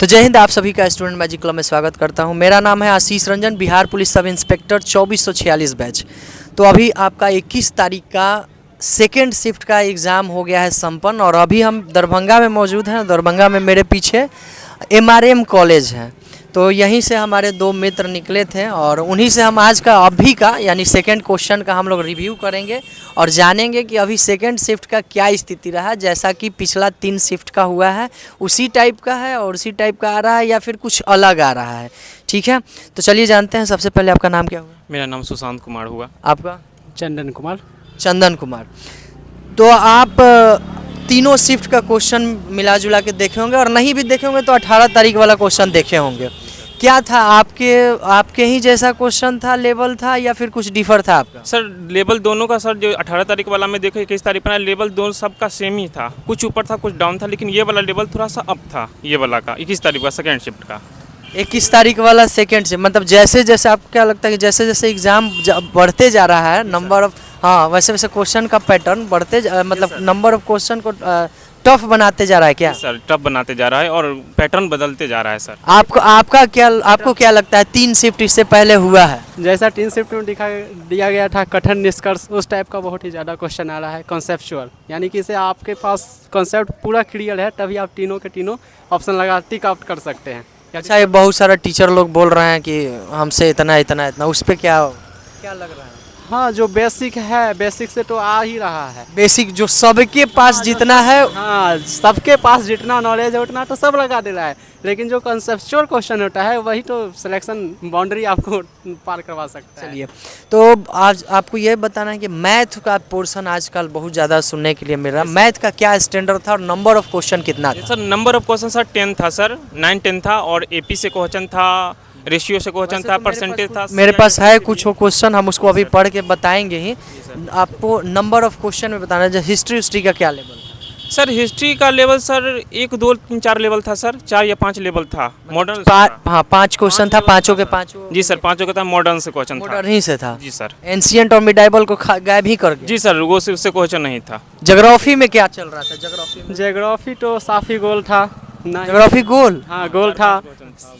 तो जय हिंद, आप सभी का स्टूडेंट मैजिक क्लब में स्वागत करता हूं। मेरा नाम है Ashish Ranjan, Bihar police sub inspector 2446 batch. तो अभी आपका 21 तारीख का सेकेंड शिफ्ट का एग्ज़ाम हो गया है संपन्न और अभी हम दरभंगा में मौजूद हैं। दरभंगा में मेरे पीछे MRM कॉलेज है, तो यहीं से हमारे दो मित्र निकले थे और उन्हीं से हम आज का अभी का यानी सेकंड क्वेश्चन का हम लोग रिव्यू करेंगे और जानेंगे कि अभी सेकंड शिफ्ट का क्या स्थिति रहा, जैसा कि पिछला 3 शिफ्ट का हुआ है उसी टाइप का है और उसी टाइप का आ रहा है या फिर कुछ अलग आ रहा है। ठीक है, तो चलिए जानते हैं। सबसे पहले आपका नाम क्या हुआ? मेरा नाम सुशांत कुमार हुआ। आपका? चंदन कुमार। चंदन कुमार। तो आप तीनों शिफ्ट का क्वेश्चन मिला जुला के देखे होंगे और नहीं भी देखे होंगे तो 18 तारीख वाला क्वेश्चन देखे होंगे। क्या था आपके ही जैसा क्वेश्चन था, लेवल था या फिर कुछ डिफर था आपका? सर लेवल दोनों का, सर जो 18 तारीख वाला में देखो 21 तारीख पर लेवल दोनों सबका सेम ही था, कुछ ऊपर था कुछ डाउन था, लेकिन ये वाला लेवल थोड़ा सा अप था ये वाला का 21 तारीख का सेकेंड शिफ्ट का। 21 तारीख वाला सेकेंड से मतलब जैसे जैसे आपको क्या लगता है कि जैसे जैसे एग्ज़ाम बढ़ते जा रहा है नंबर ऑफ, हाँ वैसे वैसे क्वेश्चन का पैटर्न मतलब नंबर ऑफ क्वेश्चन को टफ बनाते जा रहा है क्या? सर टफ बनाते जा रहा है और पैटर्न बदलते जा रहा है सर। आपको क्या लगता है 3 शिफ्ट इससे पहले हुआ है? जैसा 3 शिफ्ट में दिया गया था कठिन निष्कर्ष, उस टाइप का बहुत ही ज़्यादा क्वेश्चन आ रहा है कॉन्सेप्चुअल, यानी कि इसे आपके पास कॉन्सेप्ट पूरा क्लियर है तभी आप तीनों के तीनों ऑप्शन लगा टिक आउट कर सकते हैं। अच्छा, ये बहुत सारा टीचर लोग बोल रहे हैं कि हमसे इतना इतना इतना, उस पर क्या लग रहा है? हाँ, जो बेसिक है बेसिक से तो आ ही रहा है। बेसिक जो सबके पास जितना है, हाँ सबके पास जितना नॉलेज है उतना तो सब लगा दे रहा है, लेकिन जो कंसेप्चुअल क्वेश्चन होता है वही तो सिलेक्शन बाउंड्री आपको पार करवा सकता है। चलिए, तो आज आपको ये बताना है कि मैथ का पोर्शन आजकल बहुत ज़्यादा सुनने के लिए मिल रहा है। मैथ का क्या स्टैंडर्ड था और नंबर ऑफ क्वेश्चन कितना था? Sir number of question sir 10 था सर, 9-10 था और AP से क्वेश्चन था, रेशियो से क्वेश्चन था, परसेंटेज था। मेरे पास है कुछ क्वेश्चन, हम उसको अभी पढ़ के बताएंगे ही। आपको नंबर ऑफ क्वेश्चन में बताना है। हिस्ट्री का क्या लेवल? सर हिस्ट्री का लेवल सर 1 2 3 4 लेवल था सर, 4 या 5 लेवल था। मॉडर्न हाँ 5 क्वेश्चन था, पाँचों के पाँचों। जी सर, 5 का था, मॉडर्न से क्वेश्चन था। मॉडर्न ही से था जी सर। एंशिएंट और मिडाइवल को गायब ही कर गया। जी सर, वो से उससे क्वेश्चन नहीं था। ज्योग्राफी में क्या चल रहा था? ज्योग्राफी तो साफी गोल था ना? ज्योग्राफी गोल? हाँ गोल था।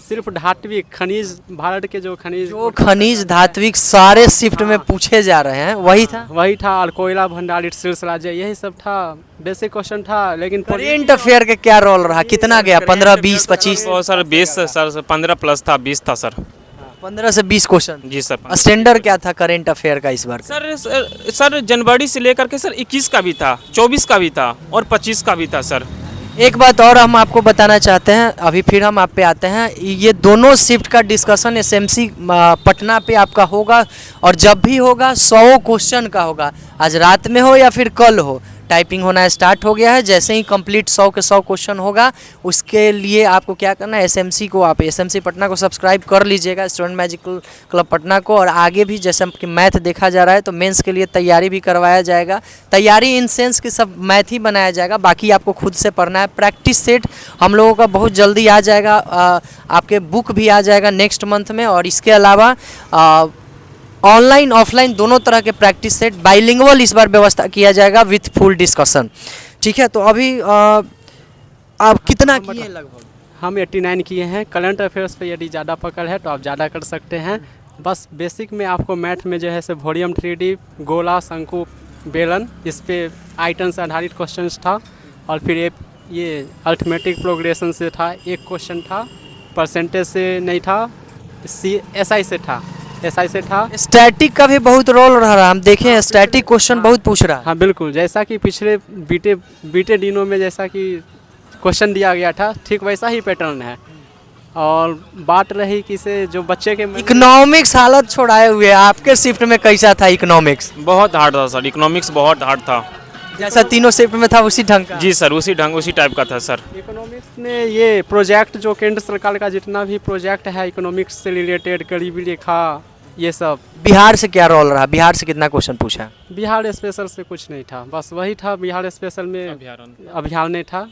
सिर्फ धात्विक खनिज, भारत के जो खनिज धात्विक सारे शिफ्ट में पूछे जा रहे हैं वही था और कोयला भंडारित सिलसिला यही सब था, बेसिक क्वेश्चन था। लेकिन करेंट अफेयर का क्या रोल रहा, कितना गया? 15 20 25? सर 20 सर 15 प्लस था, 20 था सर। 15 से 20 क्वेश्चन? जी सर। स्टैंडर्ड क्या था करेंट अफेयर का इस बार? सर जनवरी से लेकर के सर 21 का भी था, 24 का भी था और 25 का भी था सर। एक बात और हम आपको बताना चाहते हैं, अभी फिर हम आप पे आते हैं। ये दोनों शिफ्ट का डिस्कशन SMC पटना पे आपका होगा और जब भी होगा 100 क्वेश्चन का होगा, आज रात में हो या फिर कल हो। टाइपिंग होना स्टार्ट हो गया है, जैसे ही कंप्लीट 100 के 100 क्वेश्चन होगा उसके लिए आपको क्या करना है, SMC को आप SMC पटना को सब्सक्राइब कर लीजिएगा, स्टूडेंट मैजिक क्लब पटना को। और आगे भी जैसे कि मैथ देखा जा रहा है तो मेंस के लिए तैयारी भी करवाया जाएगा। तैयारी इन सेंस कि सब मैथ ही बनाया जाएगा, बाकी आपको खुद से पढ़ना है। प्रैक्टिस सेट हम लोगों का बहुत जल्दी आ जाएगा, आपके बुक भी आ जाएगा नेक्स्ट मंथ में। और इसके अलावा ऑनलाइन ऑफलाइन दोनों तरह के प्रैक्टिस सेट बाइलिंगुअल इस बार व्यवस्था किया जाएगा विथ फुल डिस्कशन। ठीक है, तो अभी आप कितना किए लगभग? हम 89 किए हैं। करंट अफेयर्स पे यदि ज़्यादा पकड़ है तो आप ज़्यादा कर सकते हैं। बस बेसिक में आपको मैथ में जो है से वॉल्यूम 3D, गोला, शंकु, बेलन, इस पे आइटम से आधारित क्वेश्चन था। और फिर ये अर्थमेटिक प्रोग्रेशन से था, एक क्वेश्चन था। परसेंटेज से नहीं था, SI से था। स्टैटिक का भी बहुत रोल रहा है, हम देखें स्टैटिक क्वेश्चन बहुत पूछ रहा है। हाँ बिल्कुल, जैसा कि पिछले बीते दिनों में जैसा कि क्वेश्चन दिया गया था ठीक वैसा ही पैटर्न है। और बात रही कि से जो बच्चे के इकोनॉमिक्स हालत छोड़ाए हुए, आपके शिफ्ट में कैसा था इकोनॉमिक्स? बहुत हार्ड था सर, इकोनॉमिक्स बहुत हार्ड था। जैसा तीनों शिफ्ट में था उसी ढंग का? जी सर, उसी टाइप का था सर। इकोनॉमिक्स में ये प्रोजेक्ट जो केंद्र सरकार का जितना भी प्रोजेक्ट है इकोनॉमिक्स से रिलेटेड, गरीबी रेखा, ये सब। बिहार से क्या रोल रहा? बिहार से कितना क्वेश्चन पूछा? बिहार स्पेशल से कुछ नहीं था, बस वही था बिहार स्पेशल में अभियान नहीं था।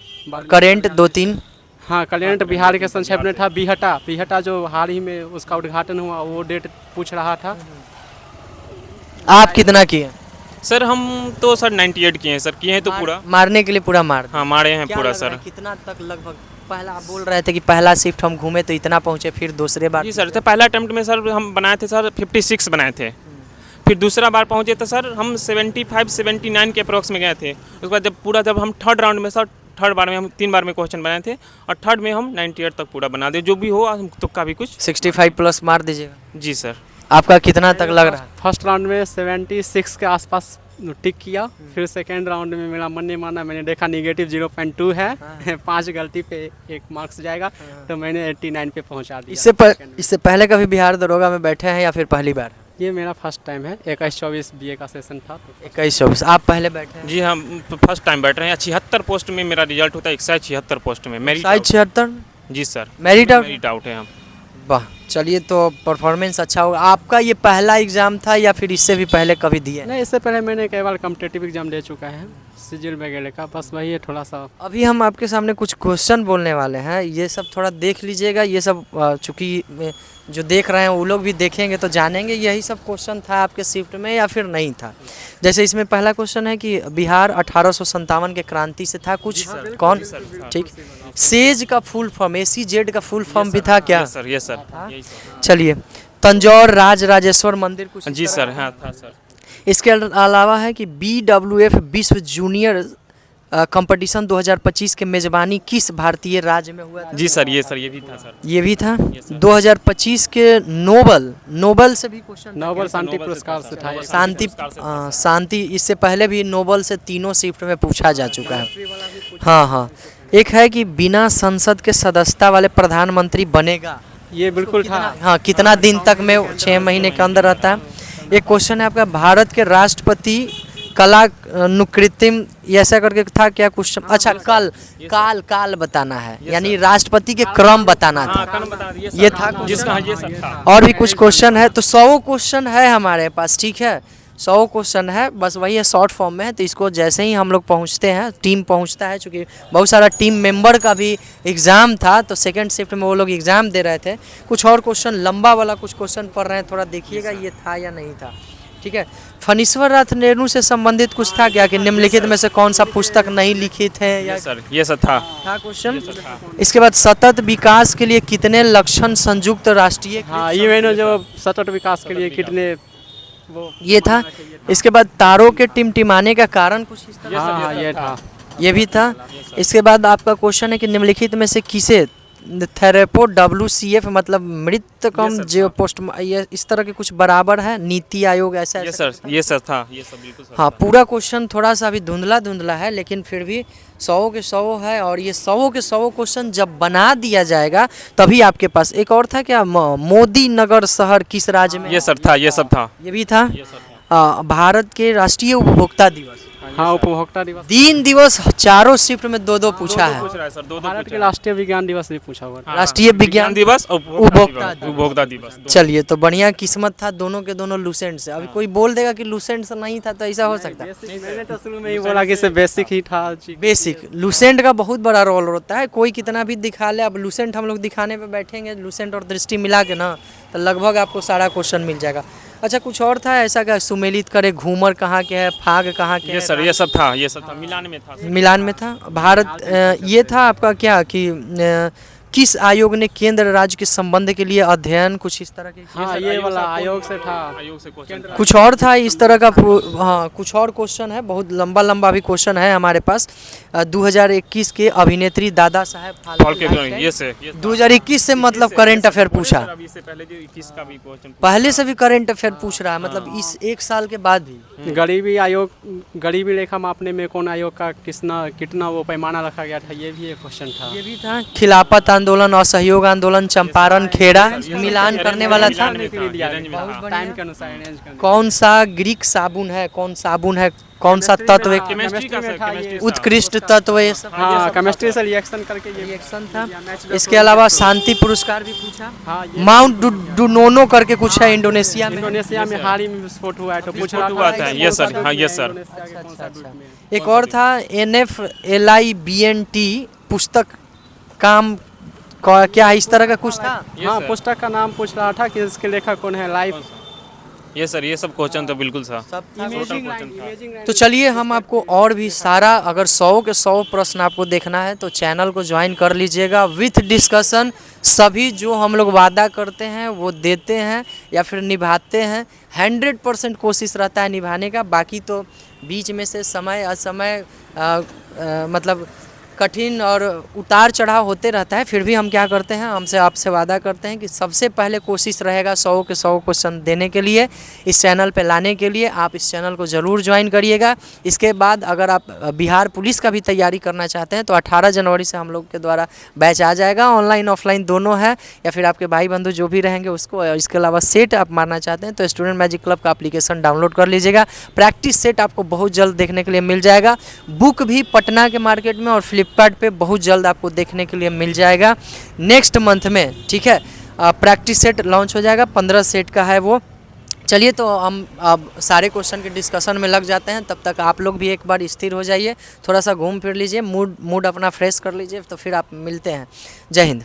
करेंट 2-3? हाँ करेंट बिहार के संक्षेप में था। बिहटा जो हाल ही में उसका उद्घाटन हुआ वो डेट पूछ रहा था। आप कितना किए? सर हम तो सर 98 किए हैं सर, किए हैं तो पूरा मारने के लिए पूरा मार? हाँ मारे हैं पूरा सर। कितना तक लगभग पहला आप बोल रहे थे कि पहला शिफ्ट हम घूमे तो इतना पहुँचे, फिर दूसरे बार जी सर, तो पहला अटेम्प्ट में सर हम बनाए थे सर 56 बनाए थे। फिर दूसरा बार पहुँचे तो सर हम 75-79 के अप्रॉक्स में गए थे। उसके बाद जब हम थर्ड राउंड में सर, थर्ड बार में हम 3 बार में क्वेश्चन बनाए थे और थर्ड में हम 98 तक पूरा बना दे, जो भी हो हम तुक्का भी कुछ। 65 प्लस मार दीजिएगा। जी सर। आपका कितना तक लग रहा है? फर्स्ट राउंड में 76 के आसपास टिक किया। फिर सेकेंड राउंड में मेरा मन नहीं माना, मैंने देखा निगेटिव 0.2 है, 5 गलती पे 1 मार्क्स जाएगा, तो मैंने 89 पे पहुंचा दिया। इससे पहले कभी बिहार दरोगा में बैठे हैं या फिर पहली बार? ये मेरा फर्स्ट टाइम है। 21-24 BA का सेशन था तो 21-24 आप पहले बैठे हैं? जी हम फर्स्ट टाइम बैठ रहे हैं। 76 पोस्ट में मेरा रिजल्ट होता है, 176 पोस्ट में मेरिट आउट। 76? जी sir, merit out? Merit out है हम। वाह, चलिए तो परफॉर्मेंस अच्छा होगा। आपका ये पहला एग्ज़ाम था या फिर इससे भी पहले कभी दिए? नहीं, इससे पहले मैंने कई बार कॉम्पिटेटिव एग्जाम दे चुका है सिजिल वगैरह का, बस वही है थोड़ा सा। अभी हम आपके सामने कुछ क्वेश्चन बोलने वाले हैं, ये सब थोड़ा देख लीजिएगा। ये सब चूँकि जो देख रहे हैं वो लोग भी देखेंगे तो जानेंगे यही सब क्वेश्चन था आपके शिफ्ट में या फिर नहीं था। जैसे इसमें पहला क्वेश्चन है कि बिहार 1857 के क्रांति से था कुछ, कौन? ठीक। सेज का फुल फॉर्म, ACZ का फुल फॉर्म भी था क्या? सर, ये सर, यही सर। चलिए, तंजौर राजराजेश्वर मंदिर कुछ? जी सर, हाँ था सर। इसके अलावा है कि BWF विश्व जूनियर कंपटीशन 2025 के मेजबानी किस भारतीय राज्य में हुआ था? जी सर, ये भी था सर। ये भी था। 2025 के नोबल से भी क्वेश्चन? नोबल शांति पुरस्कार से था। शांति इससे पहले भी नोबल से तीनों शिफ्ट में पूछा जा चुका है। हाँ, एक है कि बिना संसद के सदस्यता वाले प्रधानमंत्री बनेगा, ये बिल्कुल था। हाँ, कितना दिन तक में? 6 महीने के अंदर रहता है। एक क्वेश्चन है आपका, भारत के राष्ट्रपति कलानुकृत्रिम ऐसा करके था क्या क्वेश्चन? अच्छा, काल बताना है, यानी राष्ट्रपति के क्रम बताना था। ये था जिसका ये सब था। और भी कुछ क्वेश्चन है, तो 100 क्वेश्चन है हमारे पास, ठीक है? 100 क्वेश्चन है, बस वही है, शॉर्ट फॉर्म में है। तो इसको जैसे ही हम लोग पहुंचते हैं, टीम पहुंचता है, चूँकि बहुत सारा टीम मेंबर का भी एग्ज़ाम था, तो सेकंड शिफ्ट में वो लोग एग्ज़ाम दे रहे थे। कुछ और क्वेश्चन लंबा वाला कुछ क्वेश्चन पढ़ रहे हैं, थोड़ा देखिएगा ये था या नहीं था, ठीक है? फणीश्वर नाथ रेणु से संबंधित कुछ था क्या, कि निम्नलिखित में से कौन सा पुस्तक नहीं लिखित है? या सर, ये सब था क्वेश्चन। इसके बाद सतत विकास के लिए कितने लक्षण संयुक्त राष्ट्रीय? हाँ, ये मैंने जो सतत विकास के लिए कितने वो ये था। इसके बाद तारों के टिमटिमाने का कारण कुछ इस तरह? हाँ, ये था। ये भी था। इसके बाद आपका क्वेश्चन है कि निम्नलिखित में से किसे थेरेपो WCF मतलब मृतकम जो पोस्ट, ये इस तरह के कुछ बराबर है? नीति आयोग ऐसा? ये सर था, ये सब बिल्कुल सर। हाँ, पूरा क्वेश्चन थोड़ा सा अभी धुंधला है, लेकिन फिर भी 100 के 100 है। और ये 100 के 100 क्वेश्चन जब बना दिया जाएगा तभी आपके पास। एक और था क्या, मोदी नगर शहर किस राज्य में? ये सर था, ये सब था। ये भी था। भारत के राष्ट्रीय उपभोक्ता दिवस? हाँ, उपभोक्ता दिवस। 3 दिवस चारों शिफ्ट में 2-2 पूछा है। भारत के राष्ट्रीय विज्ञान दिवस भी पूछा हुआ है। राष्ट्रीय विज्ञान दिवस, उपभोक्ता दिवस। चलिए, तो बढ़िया किस्मत था दोनों के दोनों लूसेंट से। अभी कोई बोल देगा कि लूसेंट से नहीं था, तो ऐसा हो सकता है? मैंने तो शुरू में ही बोला कि इसे बेसिक ही था। बेसिक लूसेंट का बहुत बड़ा रोल होता है, कोई कितना भी दिखा ले। अब लूसेंट हम लोग दिखाने पे बैठेंगे, लूसेंट और दृष्टि मिला के ना, तो लगभग आपको सारा क्वेश्चन मिल जाएगा। अच्छा, कुछ और था ऐसा क्या, सुमेलित करे घूमर कहाँ के है, फाग कहाँ के? ये सर, ये सब था, ये सब था। मिलान में था। मिलान में था। भारत ये था आपका क्या कि किस आयोग ने केंद्र राज्य के संबंध के लिए अध्ययन कुछ इस तरह के? हाँ, ये वाला आयोग से था। आयोग से क्वेश्चन कुछ और था इस तरह का। हाँ, कुछ और क्वेश्चन है, बहुत लंबा भी क्वेश्चन है हमारे पास। 2021 के अभिनेत्री दादा साहेब फाल्के, ये से 2021 से मतलब करंट अफेयर पूछा। पहले से भी करंट अफेयर पूछ रहा है, मतलब इस 1 साल के बाद भी। गरीबी आयोग, गरीबी रेखा मापने में कौन आयोग का कितना वो पैमाना रखा गया था, ये भी एक क्वेश्चन था। ये भी था। खिलाफत आंदोलन, असहयोग आंदोलन, चंपारण खेड़ा, मिलान करने वाला था। टाइम के अनुसार कौन सा ग्रीक साबुन है, कौन सा तत्व उत्कृष्ट तत्व? ये सब हाँ, केमिस्ट्री से रिएक्शन करके ये रिएक्शन था। इसके अलावा शांति पुरस्कार भी पूछा। हाँ, माउंट डुनोनो करके कुछ है इंडोनेशिया में हाल ही में विस्फोट हुआ है, तो पूछ रहा था। ये सर, हाँ, ये सर। एक और था NFLIBNT पुस्तक काम क्या है, इस तरह का कुछ था। हाँ, पुस्तक का नाम पूछ रहा था कि इसके लेखक कौन है। लाइफ ये सर ये सब क्वेश्चन तो बिल्कुल था। इमेजिंग लाइन तो चलिए हम आपको और भी सारा, अगर 100 के 100 प्रश्न आपको देखना है तो चैनल को ज्वाइन कर लीजिएगा विथ डिस्कशन। सभी जो हम लोग वादा करते हैं वो देते हैं या फिर निभाते हैं। 100% कोशिश रहता है निभाने का। बाकी तो बीच में से समय असमय मतलब कठिन और उतार चढ़ाव होते रहता है, फिर भी हम क्या करते हैं, हमसे आपसे वादा करते हैं कि सबसे पहले कोशिश रहेगा 100 के 100 क्वेश्चन देने के लिए, इस चैनल पे लाने के लिए। आप इस चैनल को ज़रूर ज्वाइन करिएगा। इसके बाद अगर आप बिहार पुलिस का भी तैयारी करना चाहते हैं तो 18 जनवरी से हम लोग के द्वारा बैच आ जाएगा, ऑनलाइन ऑफलाइन दोनों है, या फिर आपके भाई बंधु जो भी रहेंगे उसको। इसके अलावा सेट आप मारना चाहते हैं तो स्टूडेंट मैजिक क्लब का एप्लीकेशन डाउनलोड कर लीजिएगा। प्रैक्टिस सेट आपको बहुत जल्द देखने के लिए मिल जाएगा। बुक भी पटना के मार्केट में और फ्लिपकार्ट पे बहुत जल्द आपको देखने के लिए मिल जाएगा नेक्स्ट मंथ में, ठीक है। प्रैक्टिस सेट लॉन्च हो जाएगा, 15 सेट का है वो। चलिए तो हम अब सारे क्वेश्चन के डिस्कशन में लग जाते हैं। तब तक आप लोग भी एक बार स्थिर हो जाइए, थोड़ा सा घूम फिर लीजिए, मूड अपना फ्रेश कर लीजिए, तो फिर आप मिलते हैं। जय हिंद।